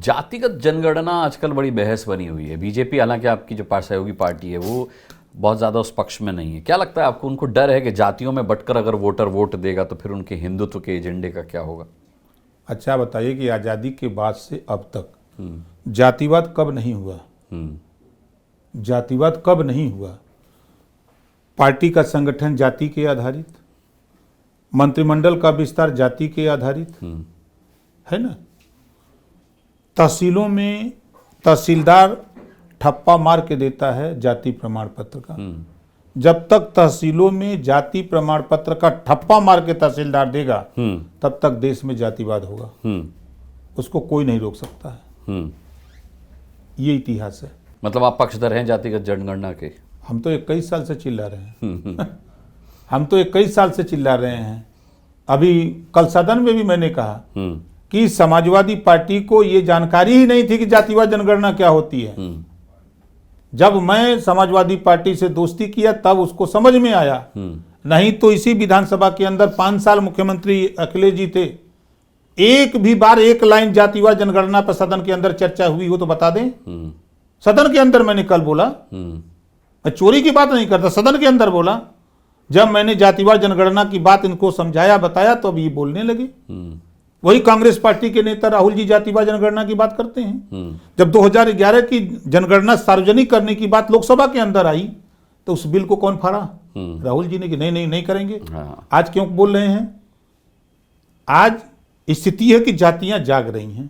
जातिगत जनगणना आजकल बड़ी बहस बनी हुई है। बीजेपी, हालांकि आपकी जो सहयोगी पार्टी है, वो बहुत ज़्यादा उस पक्ष में नहीं है। क्या लगता है आपको, उनको डर है कि जातियों में बंटकर अगर वोटर वोट देगा तो फिर उनके हिंदुत्व के एजेंडे का क्या होगा? अच्छा बताइए कि आज़ादी के बाद से अब तक जातिवाद कब नहीं हुआ? जातिवाद कब नहीं हुआ? पार्टी का संगठन जाति के आधारित, मंत्रिमंडल का विस्तार जाति के आधारित है ना। तहसीलों में तहसीलदार ठप्पा मार के देता है जाति प्रमाण पत्र का। जब तक तहसीलों में जाति प्रमाण पत्र का ठप्पा मार के तहसीलदार देगा तब तक देश में जातिवाद होगा। उसको कोई नहीं रोक सकता है। ये इतिहास है। मतलब आप पक्षधर हैं जातिगत जनगणना के? हम तो 21 साल से चिल्ला रहे हैं। हम तो 21 साल से चिल्ला रहे हैं। अभी कल सदन में भी मैंने कहा कि समाजवादी पार्टी को ये जानकारी ही नहीं थी कि जातिवाद जनगणना क्या होती है। जब मैं समाजवादी पार्टी से दोस्ती किया तब उसको समझ में आया। नहीं तो इसी विधानसभा के अंदर 5 साल मुख्यमंत्री अखिलेश जी थे, एक भी बार एक लाइन जातिवाद जनगणना पर सदन के अंदर चर्चा हुई हो तो बता दें। सदन के अंदर मैंने कल बोला, मैं चोरी की बात नहीं करता, सदन के अंदर बोला। जब मैंने जातिवाद जनगणना की बात इनको समझाया बताया तो अब ये बोलने लगे। वही कांग्रेस पार्टी के नेता राहुल जी जातिवाद जनगणना की बात करते हैं। जब 2011 की जनगणना सार्वजनिक करने की बात लोकसभा के अंदर आई तो उस बिल को कौन फाड़ा? राहुल जी ने कि नहीं करेंगे। आज क्यों बोल रहे हैं? आज स्थिति है कि जातियां जाग रही हैं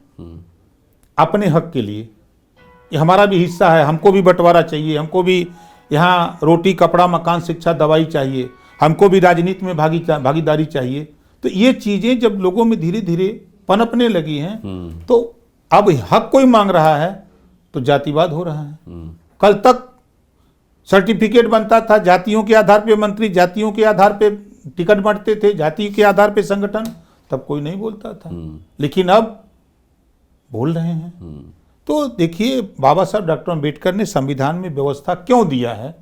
अपने हक के लिए। ये हमारा भी हिस्सा है, हमको भी बंटवारा चाहिए, हमको भी यहाँ रोटी कपड़ा मकान शिक्षा दवाई चाहिए, हमको भी राजनीति में भागीदारी चाहिए। तो ये चीजें जब लोगों में धीरे धीरे पनपने लगी हैं तो अब हक कोई मांग रहा है तो जातिवाद हो रहा है। कल तक सर्टिफिकेट बनता था जातियों के आधार पे, मंत्री जातियों के आधार पे टिकट बांटते थे, जाति के आधार पे संगठन, तब कोई नहीं बोलता था। लेकिन अब बोल रहे हैं। तो देखिए, बाबा साहब डॉक्टर अम्बेडकर ने संविधान में व्यवस्था क्यों दिया है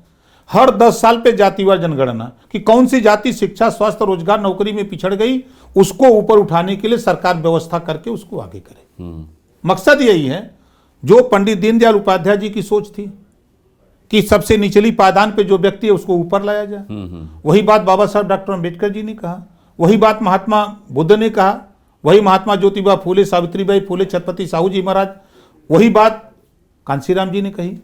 हर 10 साल पे जातिवाद जनगणना, कि कौन सी जाति शिक्षा स्वास्थ्य रोजगार नौकरी में पिछड़ गई उसको ऊपर उठाने के लिए सरकार व्यवस्था करके उसको आगे करे। मकसद यही है जो पंडित दीनदयाल उपाध्याय जी की सोच थी कि सबसे निचली पायदान पे जो व्यक्ति है उसको ऊपर लाया जाए। वही बात बाबा साहब डॉक्टर अम्बेडकर जी ने कहा, वही बात महात्मा बुद्ध ने कहा, वही महात्मा ज्योतिबा फूले, सावित्रीबाई फूले, छत्रपति साहू जी महाराज, वही बात कांशीराम जी ने कही।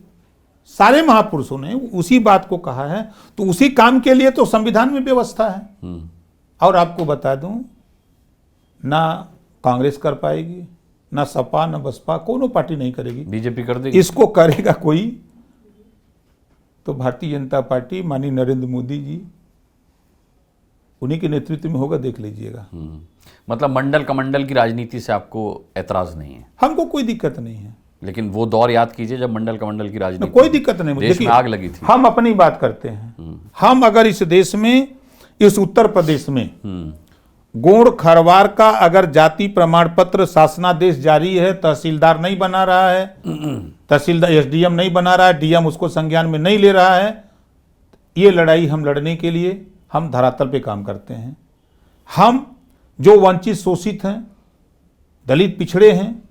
सारे महापुरुषों ने उसी बात को कहा है। तो उसी काम के लिए तो संविधान में व्यवस्था है। और आपको बता दूं, ना कांग्रेस कर पाएगी, ना सपा, ना बसपा, कोनो पार्टी नहीं करेगी। बीजेपी कर देगी। इसको करेगा कोई तो भारतीय जनता पार्टी, माननीय नरेंद्र मोदी जी, उन्हीं के नेतृत्व में होगा, देख लीजिएगा। मतलब मंडल कमंडल की राजनीति से आपको ऐतराज नहीं है? हमको कोई दिक्कत नहीं है। लेकिन वो दौर याद कीजिए जब मंडल कमंडल की राजनीति, कोई दिक्कत नहीं, देश में आग लगी थी। हम अपनी बात करते हैं। हम अगर इस देश में, इस उत्तर प्रदेश में गोंड खरवार का अगर जाति प्रमाण पत्र शासनादेश जारी है, तहसीलदार नहीं बना रहा है, तहसीलदार एसडीएम नहीं बना रहा है, डीएम उसको संज्ञान में नहीं ले रहा है, ये लड़ाई हम लड़ने के लिए हम धरातल पे काम करते हैं। हम जो वंचित शोषित हैं, दलित पिछड़े हैं,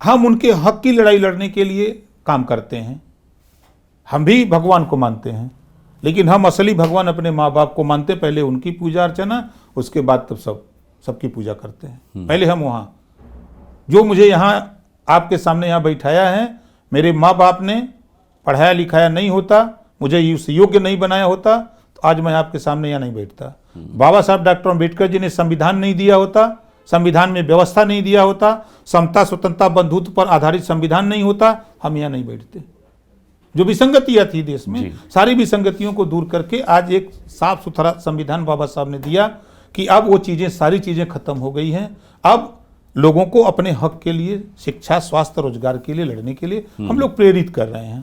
हम उनके हक की लड़ाई लड़ने के लिए काम करते हैं। हम भी भगवान को मानते हैं, लेकिन हम असली भगवान अपने माँ बाप को मानते। पहले उनकी पूजा अर्चना, उसके बाद तब सबकी पूजा करते हैं। पहले हम वहाँ, जो मुझे यहाँ आपके सामने यहाँ बैठाया है, मेरे माँ बाप ने पढ़ाया लिखाया नहीं होता, मुझे उस योग्य नहीं बनाया होता तो आज मैं आपके सामने यहाँ नहीं बैठता। बाबा साहब डॉक्टर अम्बेडकर जी ने संविधान नहीं दिया होता, संविधान में व्यवस्था नहीं दिया होता, समता स्वतंत्रता बंधुत्व पर आधारित संविधान नहीं होता, हम यहाँ नहीं बैठते। जो विसंगतियां थी देश में, सारी विसंगतियों को दूर करके आज एक साफ सुथरा संविधान बाबा साहब ने दिया कि अब वो चीजें, सारी चीजें खत्म हो गई हैं। अब लोगों को अपने हक के लिए, शिक्षा स्वास्थ्य रोजगार के लिए लड़ने के लिए हम लोग प्रेरित कर रहे हैं।